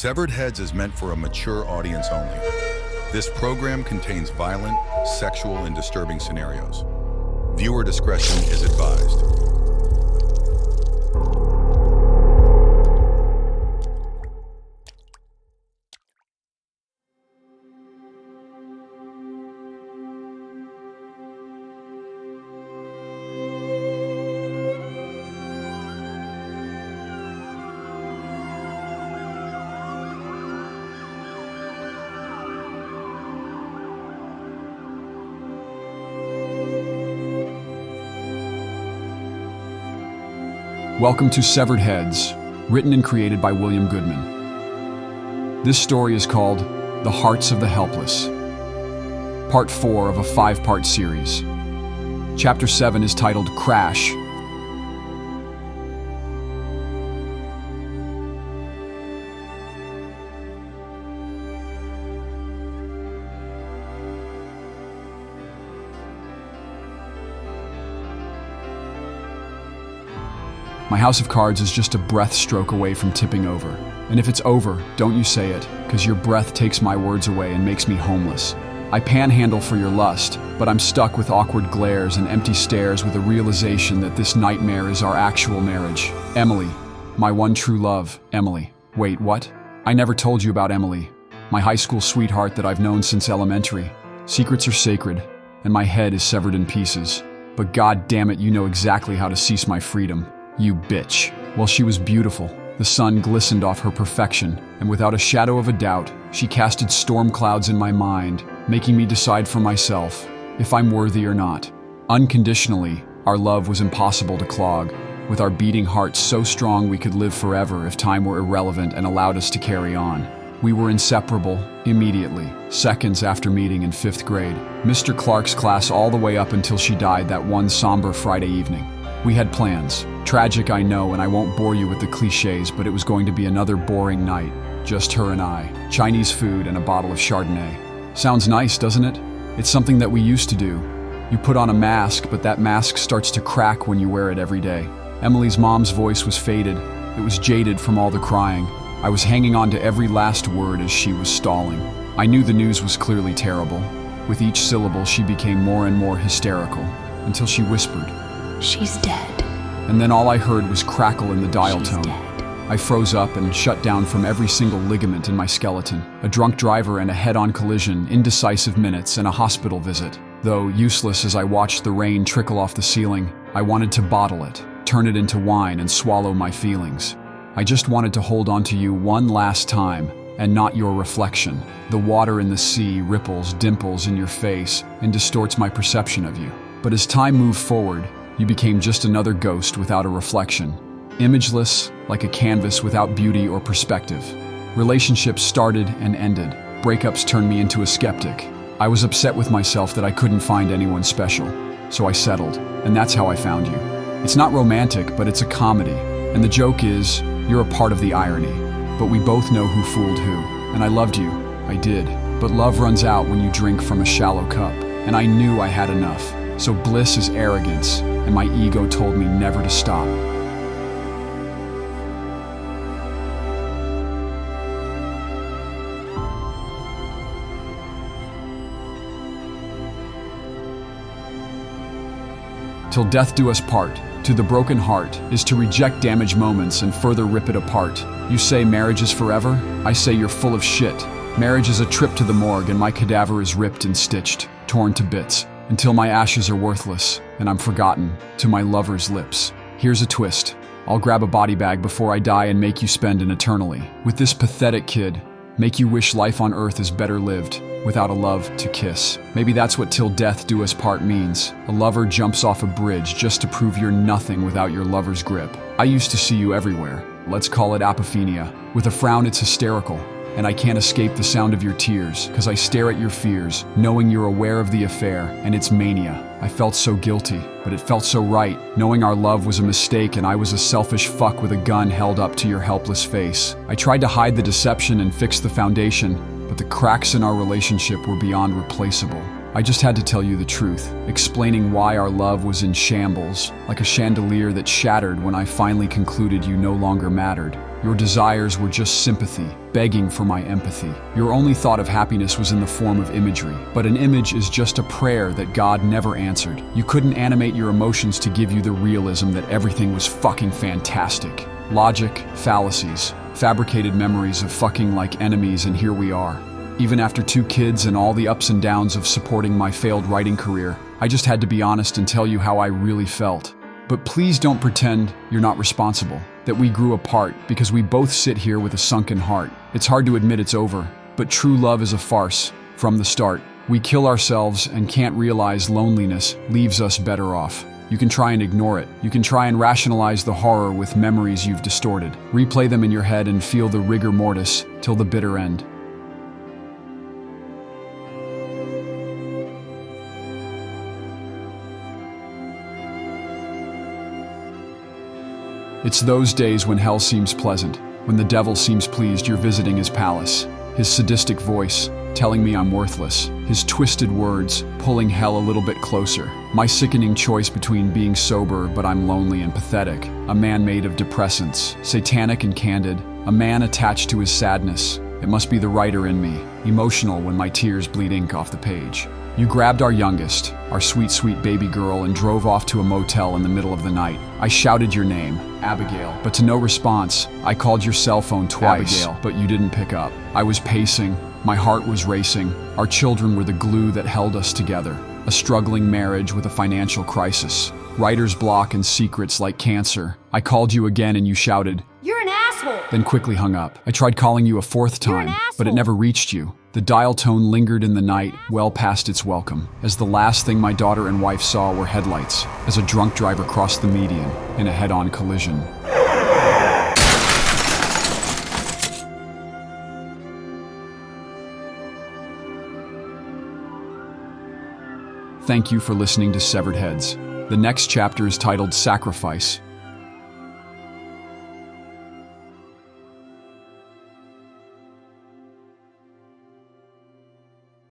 Severed Heads is meant for a mature audience only. This program contains violent, sexual, and disturbing scenarios. Viewer discretion is advised. Welcome to Severed Heads, written and created by William Goodman. This story is called The Hearts of the Helpless, Part 4 of a 5-part series. Chapter 7 is titled Crash. My house of cards is just a breath stroke away from tipping over. And if it's over, don't you say it, because your breath takes my words away and makes me homeless. I panhandle for your lust, but I'm stuck with awkward glares and empty stares with a realization that this nightmare is our actual marriage. Emily, my one true love, Emily. Wait, what? I never told you about Emily, my high school sweetheart that I've known since elementary. Secrets are sacred, and my head is severed in pieces. But god damn it, you know exactly how to seize my freedom. You bitch. Well, she was beautiful. The sun glistened off her perfection, and without a shadow of a doubt, she casted storm clouds in my mind, making me decide for myself if I'm worthy or not. Unconditionally, our love was impossible to clog, with our beating hearts so strong we could live forever if time were irrelevant and allowed us to carry on. We were inseparable immediately, seconds after meeting in 5th grade, Mr. Clark's class all the way up until she died that one somber Friday evening. We had plans. Tragic, I know, and I won't bore you with the cliches, but it was going to be another boring night. Just her and I. Chinese food and a bottle of Chardonnay. Sounds nice, doesn't it? It's something that we used to do. You put on a mask, but that mask starts to crack when you wear it every day. Emily's mom's voice was faded. It was jaded from all the crying. I was hanging on to every last word as she was stalling. I knew the news was clearly terrible. With each syllable, she became more and more hysterical, until she whispered, "She's dead." And then all I heard was crackle in the dial She's tone. dead. I froze up and shut down from every single ligament in my skeleton. A drunk driver and a head-on collision, indecisive minutes, and a hospital visit. Though useless as I watched the rain trickle off the ceiling, I wanted to bottle it, turn it into wine, and swallow my feelings. I just wanted to hold on to you one last time, and not your reflection. The water in the sea ripples, dimples in your face, and distorts my perception of you. But as time moved forward, you became just another ghost without a reflection. Imageless, like a canvas without beauty or perspective. Relationships started and ended. Breakups turned me into a skeptic. I was upset with myself that I couldn't find anyone special. So I settled, and that's how I found you. It's not romantic, but it's a comedy. And the joke is, you're a part of the irony. But we both know who fooled who. And I loved you. I did. But love runs out when you drink from a shallow cup. And I knew I had enough. So bliss is arrogance, and my ego told me never to stop. Till death do us part, to the broken heart, is to reject damaged moments and further rip it apart. You say marriage is forever, I say you're full of shit. Marriage is a trip to the morgue and my cadaver is ripped and stitched, torn to bits. Until my ashes are worthless, and I'm forgotten, to my lover's lips. Here's a twist. I'll grab a body bag before I die and make you spend an eternally with this pathetic kid. Make you wish life on earth is better lived, without a love to kiss. Maybe that's what till death do us part means. A lover jumps off a bridge just to prove you're nothing without your lover's grip. I used to see you everywhere. Let's call it apophenia. With a frown, it's hysterical. And I can't escape the sound of your tears, cause I stare at your fears, knowing you're aware of the affair, and it's mania. I felt so guilty, but it felt so right, knowing our love was a mistake and I was a selfish fuck with a gun held up to your helpless face. I tried to hide the deception and fix the foundation, but the cracks in our relationship were beyond replaceable. I just had to tell you the truth, explaining why our love was in shambles, like a chandelier that shattered when I finally concluded you no longer mattered. Your desires were just sympathy, begging for my empathy. Your only thought of happiness was in the form of imagery, but an image is just a prayer that God never answered. You couldn't animate your emotions to give you the realism that everything was fucking fantastic. Logic, fallacies, fabricated memories of fucking like enemies, and here we are. Even after 2 kids and all the ups and downs of supporting my failed writing career, I just had to be honest and tell you how I really felt. But please don't pretend you're not responsible, that we grew apart, because we both sit here with a sunken heart. It's hard to admit it's over, but true love is a farce from the start. We kill ourselves and can't realize loneliness leaves us better off. You can try and ignore it. You can try and rationalize the horror with memories you've distorted. Replay them in your head and feel the rigor mortis till the bitter end. It's those days when hell seems pleasant, when the devil seems pleased you're visiting his palace. His sadistic voice, telling me I'm worthless. His twisted words, pulling hell a little bit closer. My sickening choice between being sober but I'm lonely and pathetic. A man made of depressants, satanic and candid. A man attached to his sadness. It must be the writer in me, emotional when my tears bleed ink off the page. You grabbed our youngest, our sweet, sweet baby girl, and drove off to a motel in the middle of the night. I shouted your name, Abigail, but to no response. I called your cell phone twice, Abigail, but you didn't pick up. I was pacing, my heart was racing. Our children were the glue that held us together. A struggling marriage with a financial crisis. Writer's block and secrets like cancer. I called you again and you shouted, "You're an asshole!" then quickly hung up. I tried calling you a 4th time, but it never reached you. The dial tone lingered in the night, well past its welcome, as the last thing my daughter and wife saw were headlights, as a drunk driver crossed the median in a head-on collision. Thank you for listening to Severed Heads. The next chapter is titled Sacrifice,